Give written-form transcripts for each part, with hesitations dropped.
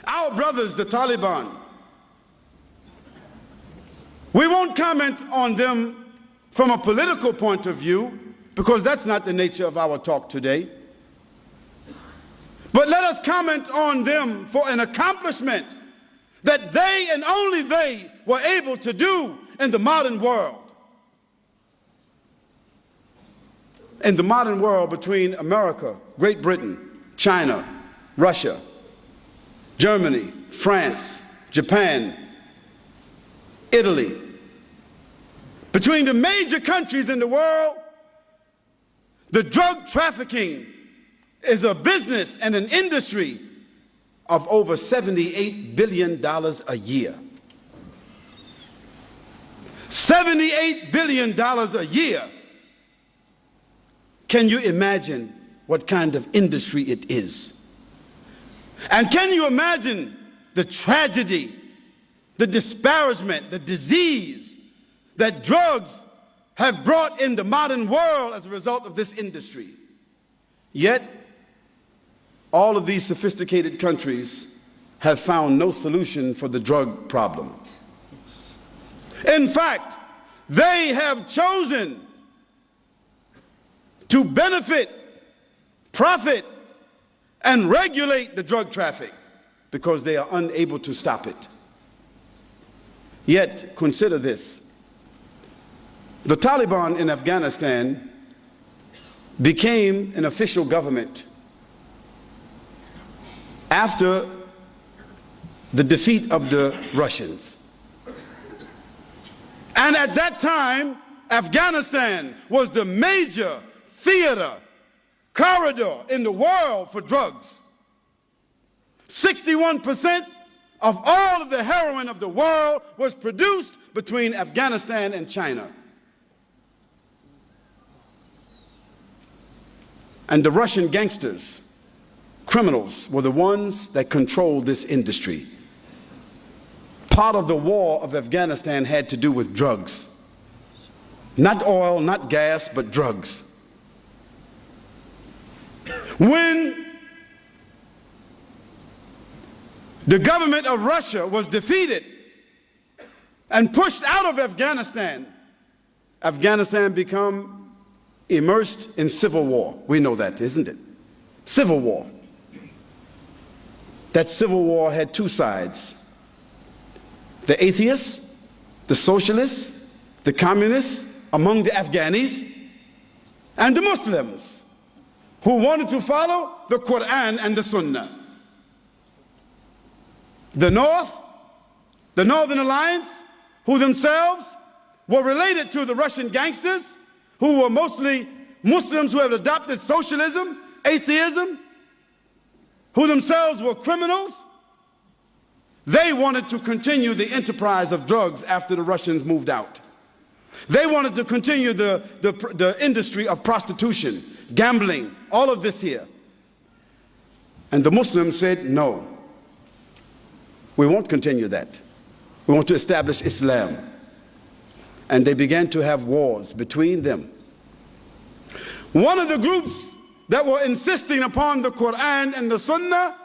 our brothers, the Taliban, we won't comment on them from a political point of view, because that's not the nature of our talk today. But let us comment on them for an accomplishment that they and only they were able to do in the modern world. In the modern world, between America, Great Britain, China, Russia, Germany, France, Japan, Italy, between the major countries in the world, the drug trafficking is a business and an industry of over $78 billion a year. $78 billion a year. Can you imagine what kind of industry it is? And can you imagine the tragedy, the disparagement, the disease that drugs have brought in the modern world as a result of this industry? Yet, all of these sophisticated countries have found no solution for the drug problem. In fact, they have chosen to benefit, profit, and regulate the drug traffic because they are unable to stop it. Yet, consider this. The Taliban in Afghanistan became an official government after the defeat of the Russians. And at that time, Afghanistan was the major theater, corridor in the world for drugs. 61% of all of the heroin of the world was produced between Afghanistan and China. And the Russian gangsters, criminals, were the ones that controlled this industry. Part of the war of Afghanistan had to do with drugs. Not oil, not gas, but drugs. When the government of Russia was defeated and pushed out of Afghanistan, Afghanistan became immersed in civil war. We know that, isn't it? Civil war. That civil war had two sides. The atheists, the socialists, the communists among the Afghanis, and the Muslims who wanted to follow the Quran and the Sunnah. The North, the Northern Alliance, who themselves were related to the Russian gangsters, who were mostly Muslims who had adopted socialism, atheism, who themselves were criminals. They wanted to continue the enterprise of drugs after the Russians moved out. They wanted to continue the industry of prostitution, gambling, all of this here. And the Muslims said, no, we won't continue that. We want to establish Islam. And they began to have wars between them. One of the groups that were insisting upon the Quran and the Sunnah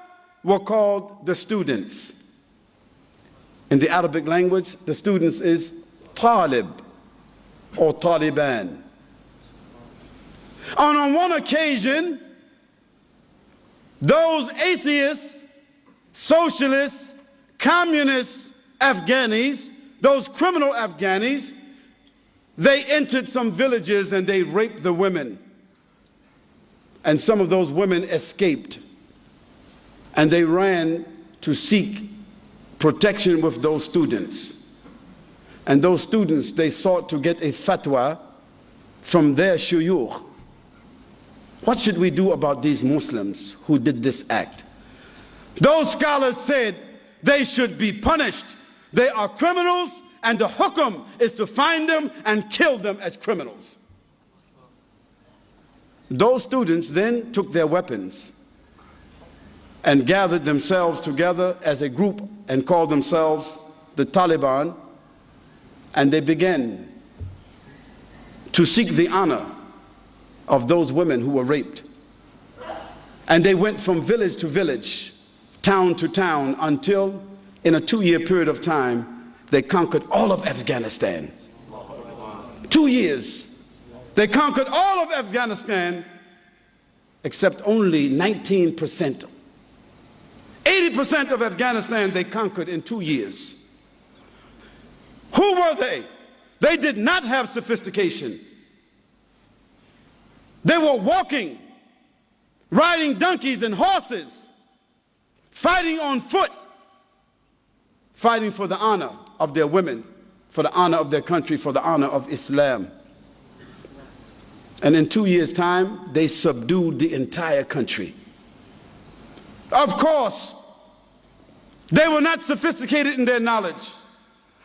were called the students. In the Arabic language, the students is Talib or Taliban. And on one occasion, those atheists, socialists, communist Afghanis, those criminal Afghanis, they entered some villages and they raped the women. And some of those women escaped. And they ran to seek protection with those students. And those students, they sought to get a fatwa from their shuyukh. What should we do about these Muslims who did this act? Those scholars said they should be punished. They are criminals, and the hukum is to find them and kill them as criminals. Those students then took their weapons and gathered themselves together as a group and called themselves the Taliban, and they began to seek the honor of those women who were raped. And they went from village to village town to town, until in a 2-year period of time, they conquered all of Afghanistan. 2 years. They conquered all of Afghanistan except only 19%. 80% of Afghanistan they conquered in 2 years. Who were they? They did not have sophistication. They were walking, riding donkeys and horses, fighting on foot, fighting for the honor of their women, for the honor of their country, for the honor of Islam. And in 2 years' time, they subdued the entire country. Of course, they were not sophisticated in their knowledge.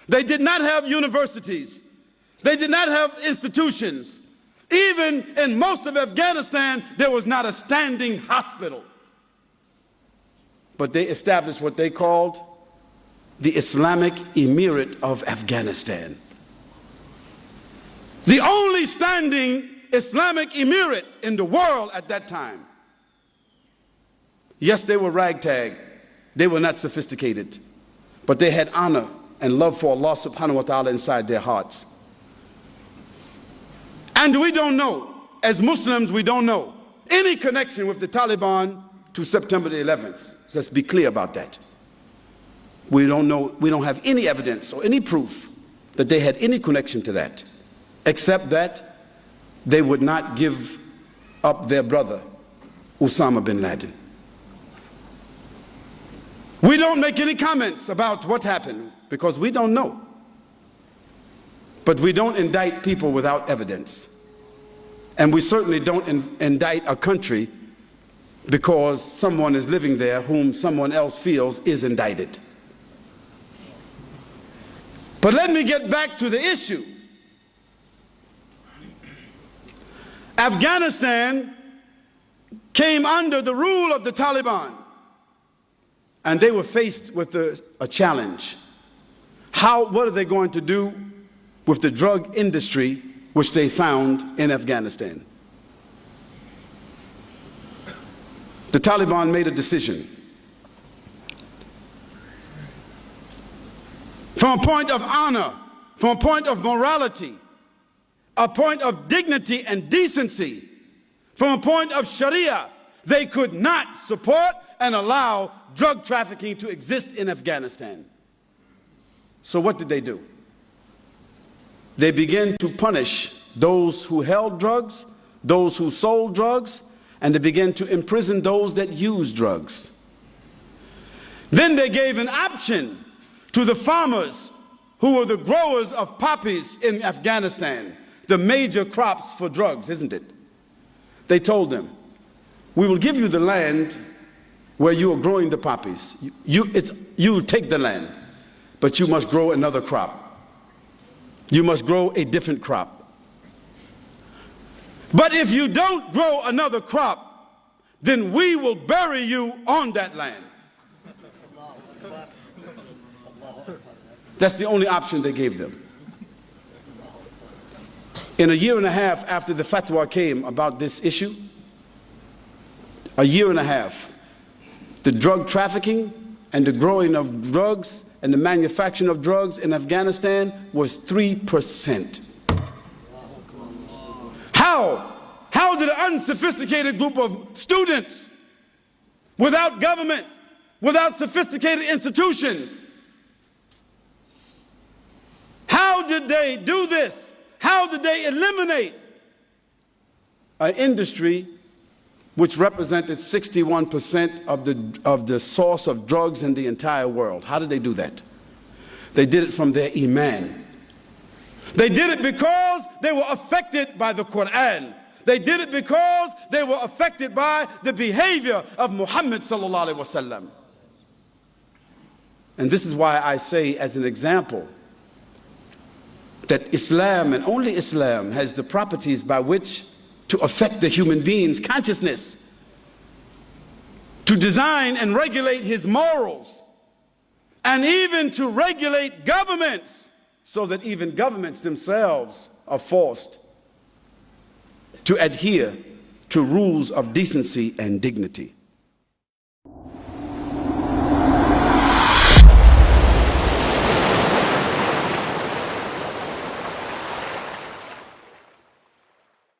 They did not have universities. They did not have institutions. Even in most of Afghanistan, there was not a standing hospital. But they established what they called the Islamic Emirate of Afghanistan. The only standing Islamic Emirate in the world at that time. Yes, they were ragtag. They were not sophisticated. But they had honor and love for Allah subhanahu wa ta'ala inside their hearts. And we don't know, as Muslims, we don't know any connection with the Taliban to September the 11th. So let's be clear about that. We don't know, we don't have any evidence or any proof that they had any connection to that, except that they would not give up their brother, Osama bin Laden. We don't make any comments about what happened because we don't know. But we don't indict people without evidence. And we certainly don't indict a country because someone is living there whom someone else feels is indicted. But let me get back to the issue. Afghanistan came under the rule of the Taliban, and they were faced with a challenge. What are they going to do with the drug industry which they found in Afghanistan? The Taliban made a decision. From a point of honor, from a point of morality, a point of dignity and decency, from a point of Sharia, they could not support and allow drug trafficking to exist in Afghanistan. So what did they do? They began to punish those who held drugs, those who sold drugs, and they began to imprison those that used drugs. Then they gave an option to the farmers who were the growers of poppies in Afghanistan, the major crops for drugs, isn't it? They told them, we will give you the land where you are growing the poppies. You take the land, but you must grow another crop. You must grow a different crop. But if you don't grow another crop, then we will bury you on that land. That's the only option they gave them. In a year and a half after the fatwa came about this issue, a year and a half, the drug trafficking and the growing of drugs and the manufacturing of drugs in Afghanistan was 3%. How did an unsophisticated group of students, without government, without sophisticated institutions, how did they do this? How did they eliminate an industry which represented 61% of the source of drugs in the entire world? How did they do that? They did it from their iman. They did it because they were affected by the Quran. They did it because they were affected by the behavior of Muhammad sallallahu alaihi wasallam. And this is why I say, as an example, that Islam, and only Islam, has the properties by which to affect the human being's consciousness, to design and regulate his morals, and even to regulate governments, so that even governments themselves are forced to adhere to rules of decency and dignity.